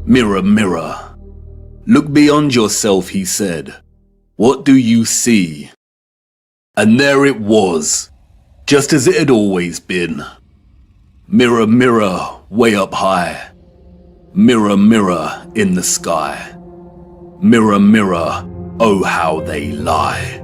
Mirror, mirror, look beyond yourself, he said. What do you see? And there it was, just as it had always been. Mirror, mirror, way up high. Mirror, mirror, in the sky. Mirror, mirror, oh how they lie.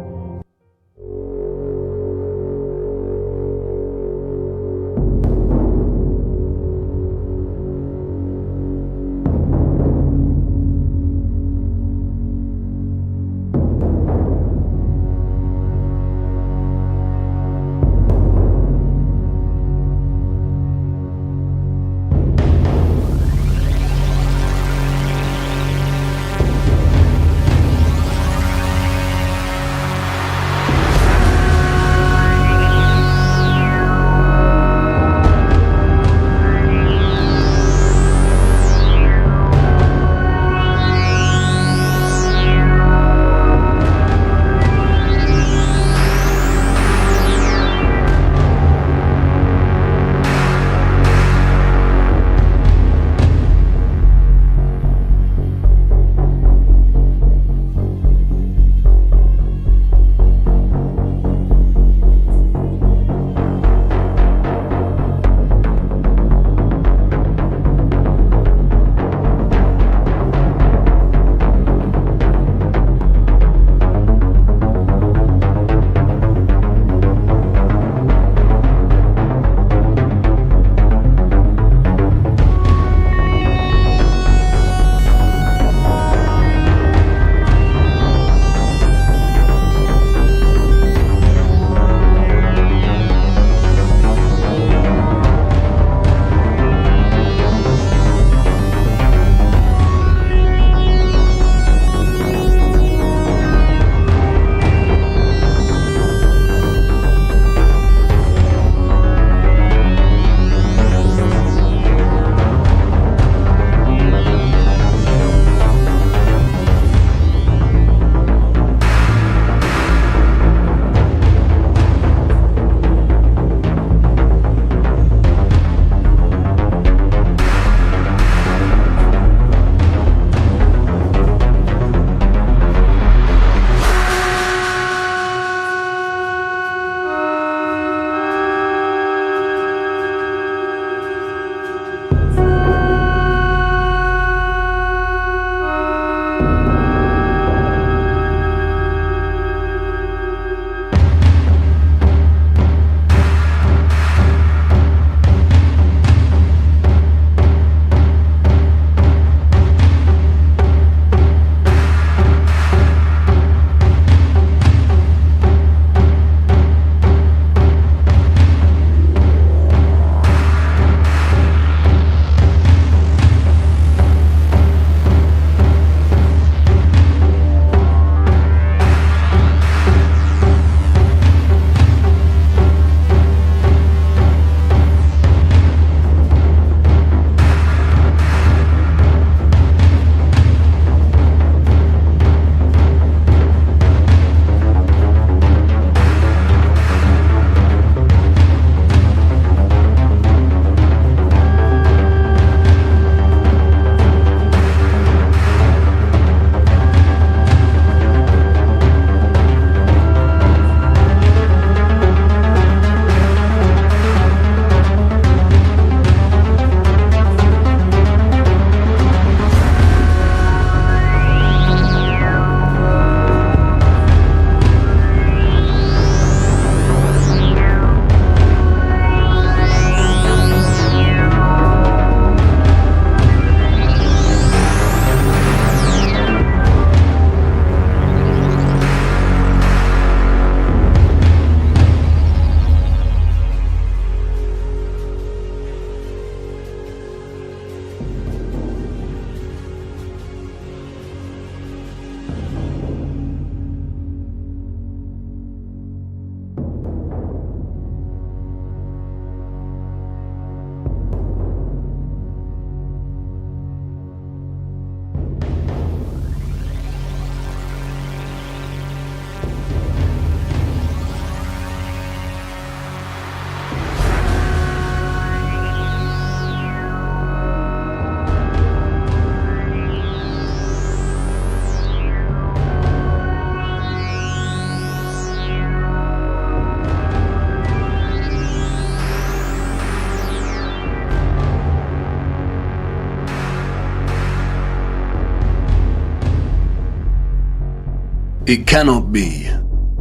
It cannot be.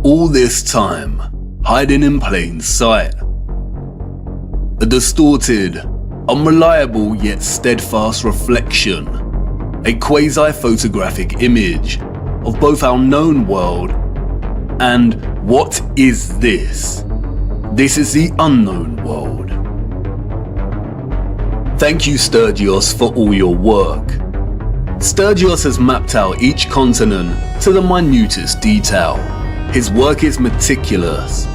All this time, hiding in plain sight. A distorted, unreliable yet steadfast reflection, a quasi-photographic image of both our known world and what is this? This is the unknown world. Thank you, Sturgios, for all your work. Sturgios has mapped out each continent to the minutest detail. His work is meticulous.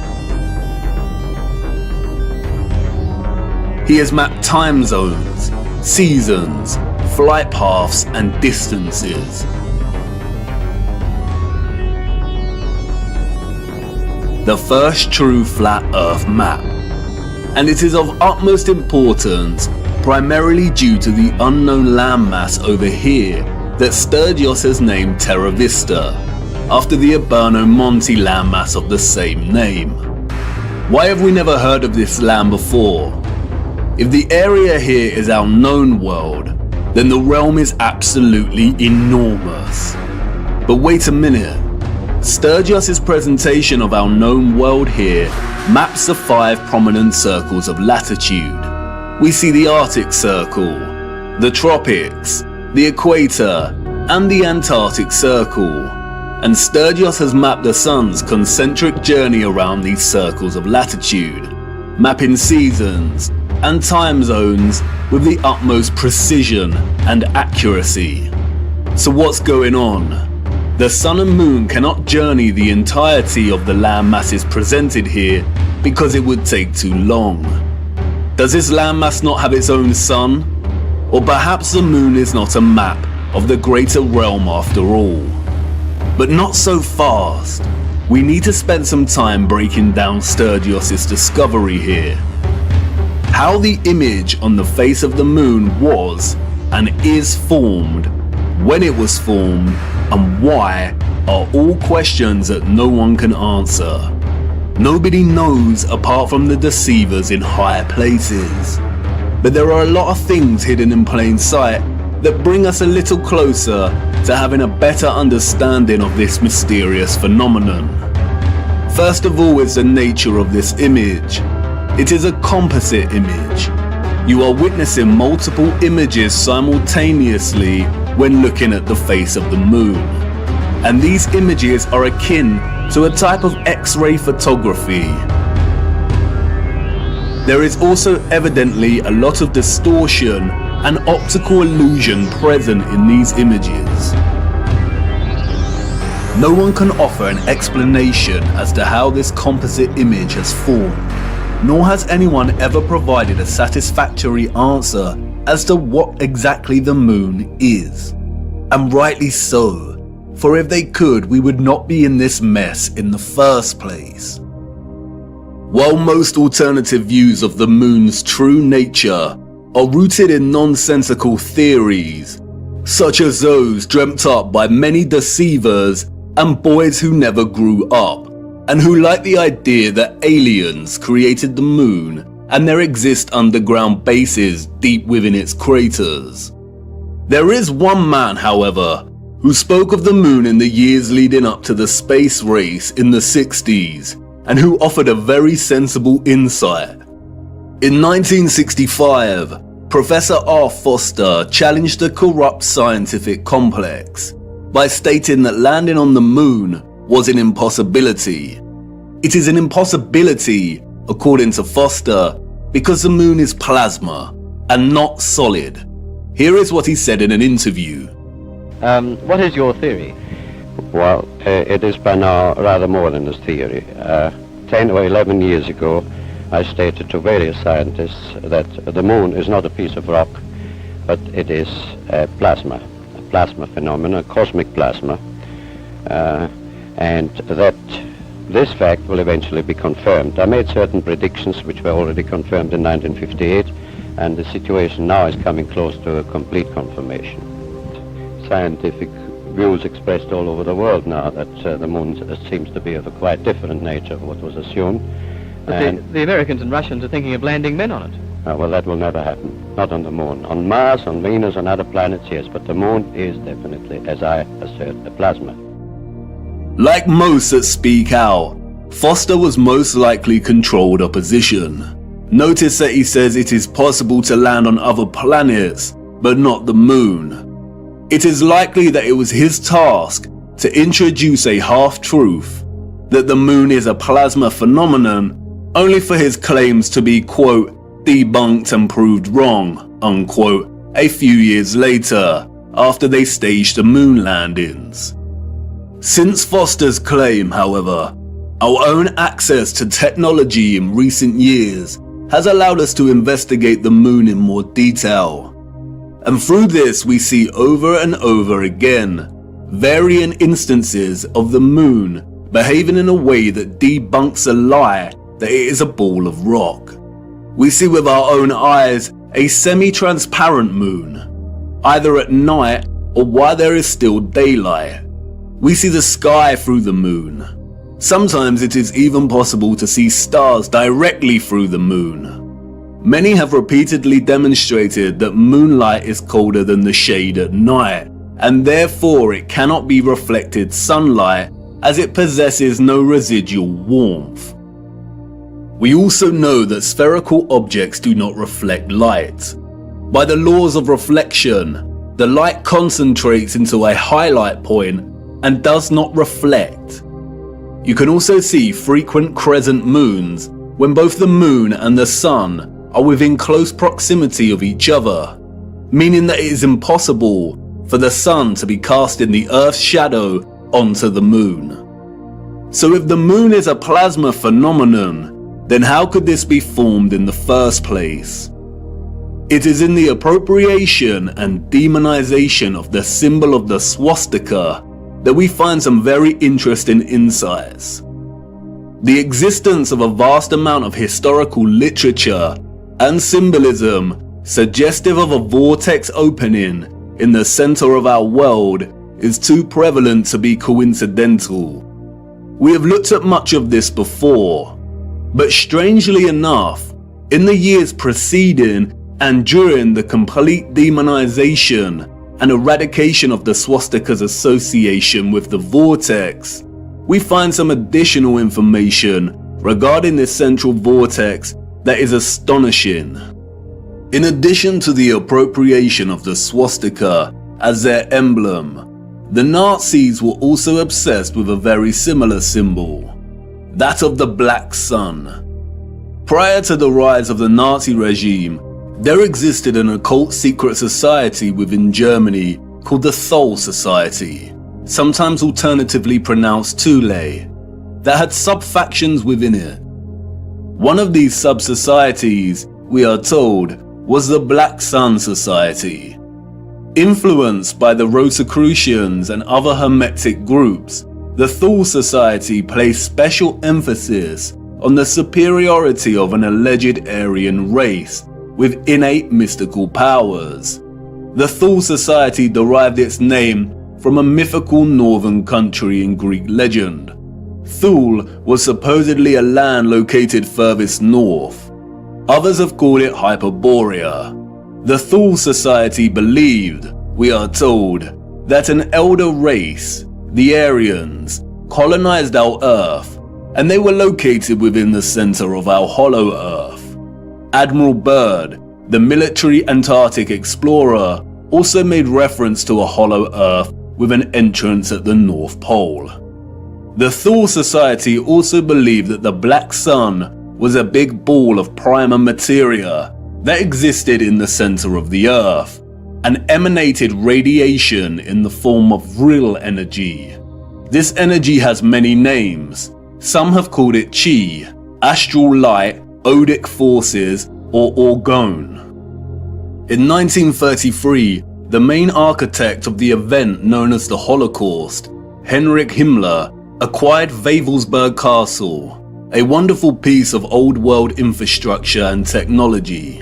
He has mapped time zones, seasons, flight paths and distances. The first true flat Earth map. And it is of utmost importance primarily due to the unknown landmass over here that Sturgios has named Terra Vista, after the Urbano Monte landmass of the same name. Why have we never heard of this land before? If the area here is our known world, then the realm is absolutely enormous. But wait a minute. Sturgios' presentation of our known world here maps the 5 prominent circles of latitude. We see the Arctic Circle, the Tropics, the Equator, and the Antarctic Circle. And Sturgios has mapped the Sun's concentric journey around these circles of latitude, mapping seasons and time zones with the utmost precision and accuracy. So what's going on? The Sun and Moon cannot journey the entirety of the land masses presented here because it would take too long. Does this landmass not have its own sun? Or perhaps the Moon is not a map of the greater realm after all. But not so fast. We need to spend some time breaking down Sturgios' discovery here. How the image on the face of the Moon was and is formed, when it was formed, and why are all questions that no one can answer. Nobody knows apart from the deceivers in higher places. But there are a lot of things hidden in plain sight that bring us a little closer to having a better understanding of this mysterious phenomenon. First of all is the nature of this image. It is a composite image. You are witnessing multiple images simultaneously when looking at the face of the Moon. And these images are akin to a type of X-ray photography. There is also evidently a lot of distortion and optical illusion present in these images. No one can offer an explanation as to how this composite image has formed, nor has anyone ever provided a satisfactory answer as to what exactly the Moon is. And rightly so. For if they could, we would not be in this mess in the first place. While most alternative views of the Moon's true nature are rooted in nonsensical theories, such as those dreamt up by many deceivers and boys who never grew up, and who like the idea that aliens created the Moon and there exist underground bases deep within its craters. There is one man, however, who spoke of the Moon in the years leading up to the space race in the 60s, and who offered a very sensible insight. In 1965, Professor R. Foster challenged the corrupt scientific complex by stating that landing on the Moon was an impossibility. It is an impossibility, according to Foster, because the Moon is plasma and not solid. Here is what he said in an interview. What is your theory? Well, it is by now rather more than a theory. 10 or 11 years ago, I stated to various scientists that the Moon is not a piece of rock, but it is a plasma phenomenon, a cosmic plasma, and that this fact will eventually be confirmed. I made certain predictions which were already confirmed in 1958, and the situation now is coming close to a complete confirmation. Scientific views expressed all over the world now that the Moon seems to be of a quite different nature of what was assumed. But the Americans and Russians are thinking of landing men on it. Well, that will never happen. Not on the Moon. On Mars, on Venus, on other planets, yes, but the Moon is definitely, as I assert, a plasma. Like most that speak out, Foster was most likely controlled opposition. Notice that he says it is possible to land on other planets, but not the moon. It is likely that it was his task to introduce a half-truth, that the moon is a plasma phenomenon, only for his claims to be, quote, debunked and proved wrong, unquote, a few years later, after they staged the moon landings. Since Foster's claim, however, our own access to technology in recent years has allowed us to investigate the moon in more detail. And through this we see over and over again varying instances of the moon behaving in a way that debunks a lie that it is a ball of rock. We see with our own eyes a semi-transparent moon, either at night or while there is still daylight. We see the sky through the moon. Sometimes it is even possible to see stars directly through the moon. Many have repeatedly demonstrated that moonlight is colder than the shade at night, and therefore it cannot be reflected sunlight as it possesses no residual warmth. We also know that spherical objects do not reflect light. By the laws of reflection, the light concentrates into a highlight point and does not reflect. You can also see frequent crescent moons when both the moon and the sun are within close proximity of each other, meaning that it is impossible for the sun to be casting the Earth's shadow onto the moon. So if the moon is a plasma phenomenon, then how could this be formed in the first place? It is in the appropriation and demonization of the symbol of the swastika that we find some very interesting insights. The existence of a vast amount of historical literature and symbolism suggestive of a vortex opening in the center of our world is too prevalent to be coincidental. We have looked at much of this before, but strangely enough, in the years preceding and during the complete demonization and eradication of the swastika's association with the vortex, we find some additional information regarding this central vortex that is astonishing. In addition to the appropriation of the swastika as their emblem, the Nazis were also obsessed with a very similar symbol, that of the Black Sun. Prior to the rise of the Nazi regime, there existed an occult secret society within Germany called the Thule Society, sometimes alternatively pronounced Thule, that had sub-factions within it. One of these sub-societies, we are told, was the Black Sun Society. Influenced by the Rosicrucians and other Hermetic groups, the Thule Society placed special emphasis on the superiority of an alleged Aryan race with innate mystical powers. The Thule Society derived its name from a mythical northern country in Greek legend. Thule was supposedly a land located furthest north. Others have called it Hyperborea. The Thule Society believed, we are told, that an elder race, the Aryans, colonized our Earth, and they were located within the center of our hollow Earth. Admiral Byrd, the military Antarctic explorer, also made reference to a hollow Earth with an entrance at the North Pole. The Thule Society also believed that the Black Sun was a big ball of primer materia that existed in the center of the Earth and emanated radiation in the form of vril energy. This energy has many names. Some have called it chi, astral light, odic forces, or orgone. In 1933, the main architect of the event known as the Holocaust, Heinrich Himmler, acquired Wavelsberg Castle, a wonderful piece of old world infrastructure and technology.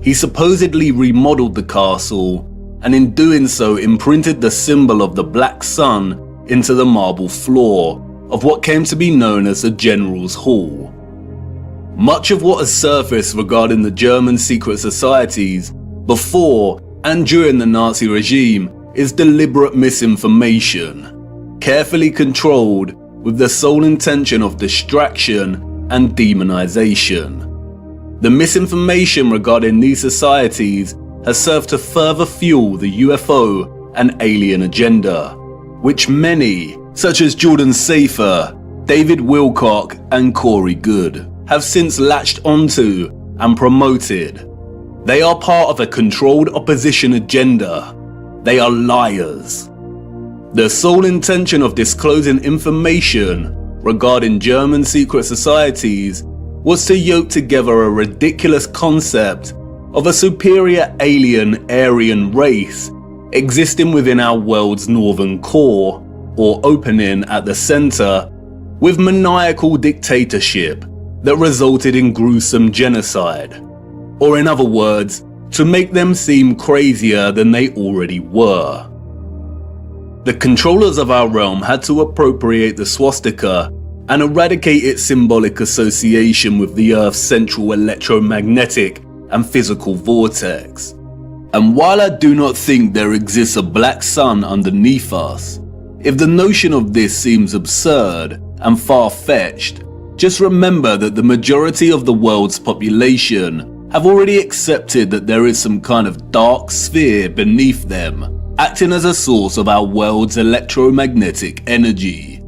He supposedly remodeled the castle, and in doing so imprinted the symbol of the Black Sun into the marble floor of what came to be known as the General's Hall. Much of what has surfaced regarding the German secret societies before and during the Nazi regime is deliberate misinformation. carefully controlled with the sole intention of distraction and demonization. The misinformation regarding these societies has served to further fuel the UFO and alien agenda, which many, such as Jordan Safer, David Wilcock and Corey Goode, have since latched onto and promoted. They are part of a controlled opposition agenda. They are liars. The sole intention of disclosing information regarding German secret societies was to yoke together a ridiculous concept of a superior alien Aryan race existing within our world's northern core, or opening at the center, with maniacal dictatorship that resulted in gruesome genocide. Or in other words, to make them seem crazier than they already were. The controllers of our realm had to appropriate the swastika and eradicate its symbolic association with the Earth's central electromagnetic and physical vortex. And while I do not think there exists a black sun underneath us, if the notion of this seems absurd and far-fetched, just remember that the majority of the world's population have already accepted that there is some kind of dark sphere beneath them, acting as a source of our world's electromagnetic energy.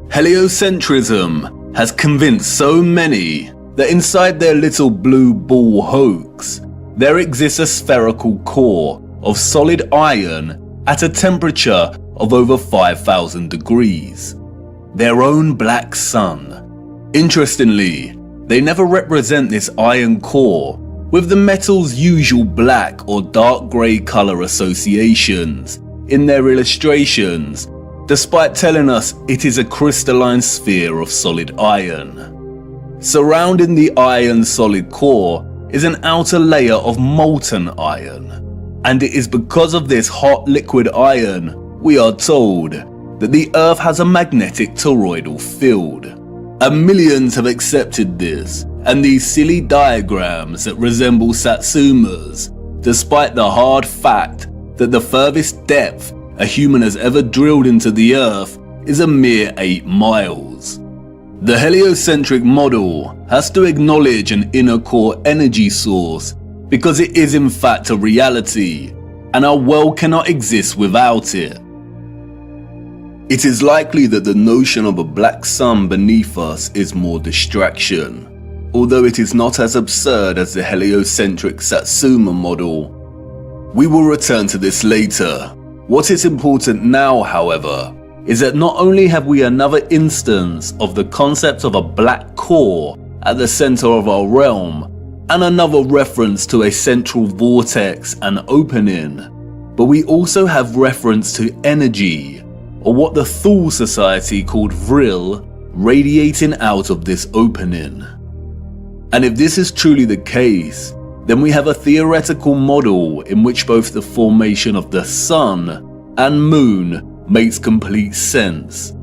Heliocentrism has convinced so many that inside their little blue ball hoax, there exists a spherical core of solid iron at a temperature of over 5,000 degrees. Their own black sun. Interestingly, they never represent this iron core with the metal's usual black or dark grey colour associations in their illustrations, despite telling us it is a crystalline sphere of solid iron. Surrounding the iron solid core is an outer layer of molten iron, and it is because of this hot liquid iron, we are told, that the Earth has a magnetic toroidal field. And millions have accepted this, and these silly diagrams that resemble Satsumas, despite the hard fact that the furthest depth a human has ever drilled into the Earth is a mere 8 miles. The heliocentric model has to acknowledge an inner core energy source because it is in fact a reality, and our world cannot exist without it. It is likely that the notion of a black sun beneath us is more distraction, although it is not as absurd as the heliocentric Satsuma model. We will return to this later. What is important now, however, is that not only have we another instance of the concept of a black core at the center of our realm, and another reference to a central vortex and opening, but we also have reference to energy, or what the Thule Society called vril, radiating out of this opening. And if this is truly the case, then we have a theoretical model in which both the formation of the sun and moon makes complete sense.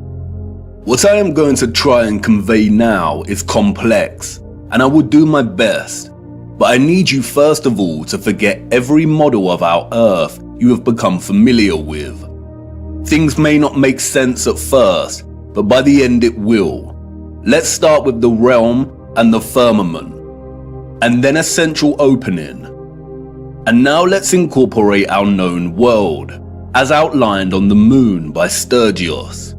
What I am going to try and convey now is complex, and I will do my best, but I need you first of all to forget every model of our Earth you have become familiar with. Things may not make sense at first, but by the end it will. Let's start with the realm and the firmament, and then a central opening. And now let's incorporate our known world, as outlined on the moon by Sturgios.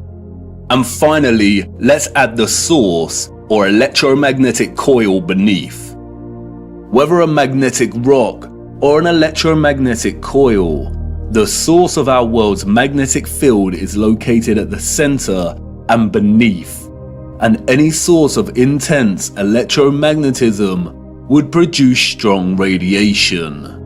And finally, let's add the source, or electromagnetic coil beneath. Whether a magnetic rock or an electromagnetic coil, the source of our world's magnetic field is located at the center and beneath, and any source of intense electromagnetism would produce strong radiation.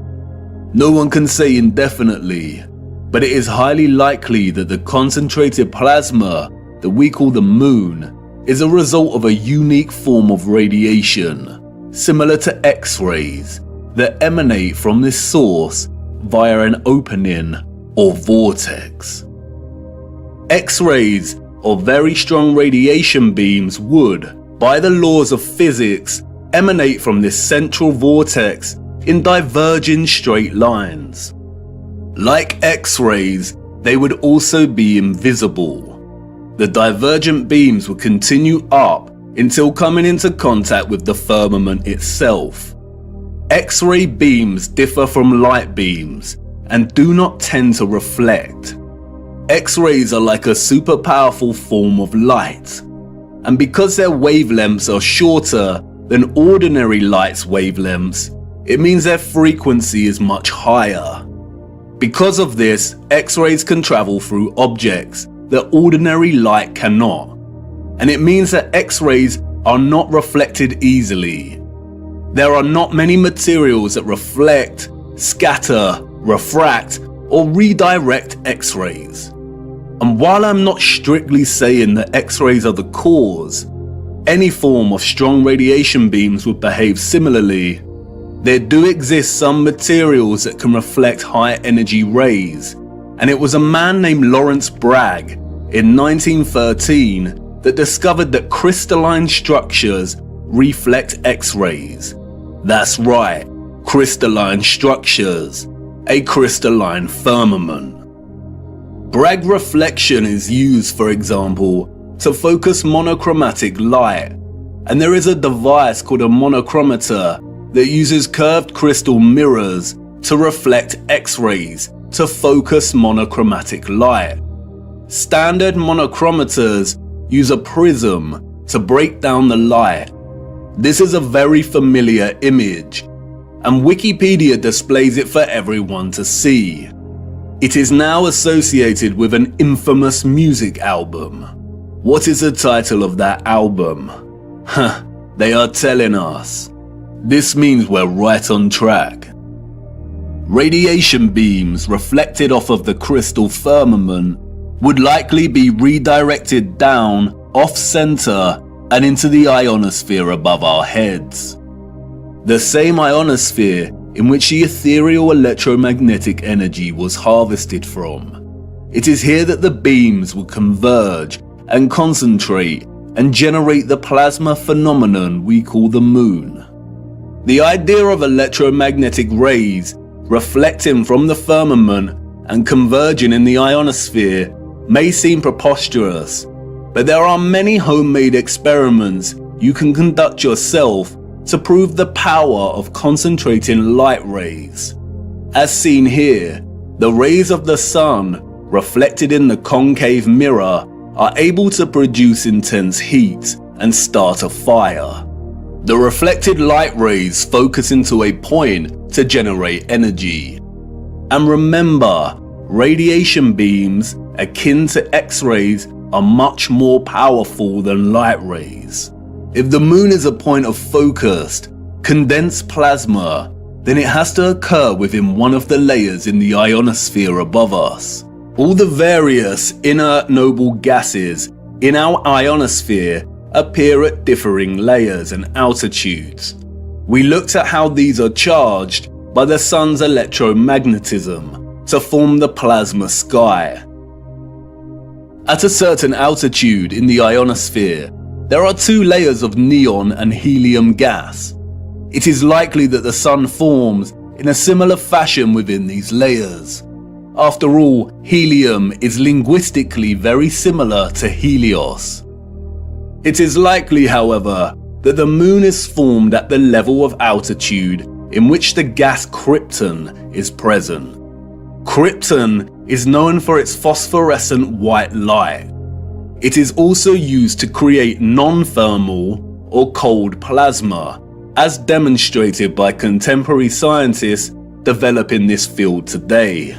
No one can say indefinitely, but it is highly likely that the concentrated plasma that we call the moon is a result of a unique form of radiation, similar to X-rays, that emanate from this source via an opening or vortex. X-rays, or very strong radiation beams, would, by the laws of physics, emanate from this central vortex in diverging straight lines. Like X-rays, they would also be invisible. The divergent beams would continue up until coming into contact with the firmament itself. X-ray beams differ from light beams and do not tend to reflect. X-rays are like a super powerful form of light, and because their wavelengths are shorter than ordinary light's wavelengths, it means their frequency is much higher. Because of this, X-rays can travel through objects that ordinary light cannot, and it means that X-rays are not reflected easily. There are not many materials that reflect, scatter, refract, or redirect X-rays. And while I'm not strictly saying that X-rays are the cause, any form of strong radiation beams would behave similarly. There do exist some materials that can reflect high energy rays, and it was a man named Lawrence Bragg in 1913 that discovered that crystalline structures reflect X-rays. That's right, crystalline structures, a crystalline firmament. Bragg reflection is used, for example, to focus monochromatic light, and there is a device called a monochromator that uses curved crystal mirrors to reflect X-rays to focus monochromatic light. Standard monochromators use a prism to break down the light. This is a very familiar image, and Wikipedia displays it for everyone to see. It is now associated with an infamous music album. What is the title of that album? They are telling us. This means we're right on track. Radiation beams reflected off of the crystal firmament would likely be redirected down, off-center, and into the ionosphere above our heads. The same ionosphere in which the ethereal electromagnetic energy was harvested from. It is here that the beams will converge and concentrate and generate the plasma phenomenon we call the moon. The idea of electromagnetic rays reflecting from the firmament and converging in the ionosphere may seem preposterous, but there are many homemade experiments you can conduct yourself to prove the power of concentrating light rays. As seen here, the rays of the sun reflected in the concave mirror are able to produce intense heat and start a fire. The reflected light rays focus into a point to generate energy. And remember, radiation beams akin to X-rays are much more powerful than light rays. If the moon is a point of focused, condensed plasma, then it has to occur within one of the layers in the ionosphere above us. All the various inert noble gases in our ionosphere appear at differing layers and altitudes. We looked at how these are charged by the sun's electromagnetism to form the plasma sky. At a certain altitude in the ionosphere, there are two layers of neon and helium gas. It is likely that the sun forms in a similar fashion within these layers. After all, helium is linguistically very similar to Helios. It is likely, however, that the moon is formed at the level of altitude in which the gas krypton is present. Krypton is known for its phosphorescent white light. It is also used to create non-thermal or cold plasma, as demonstrated by contemporary scientists developing this field today.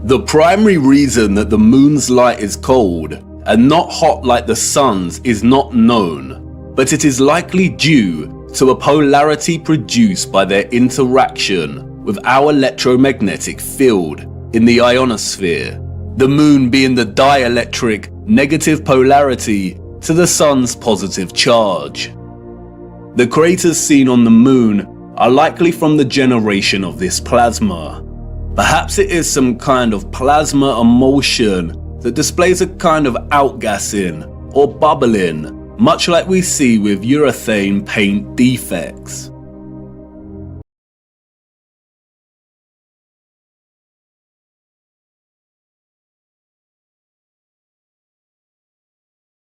The primary reason that the moon's light is cold and not hot like the sun's is not known, but it is likely due to a polarity produced by their interaction with our electromagnetic field in the ionosphere, the moon being the dielectric negative polarity to the sun's positive charge. The craters seen on the moon are likely from the generation of this plasma. Perhaps it is some kind of plasma emulsion that displays a kind of outgassing or bubbling, much like we see with urethane paint defects.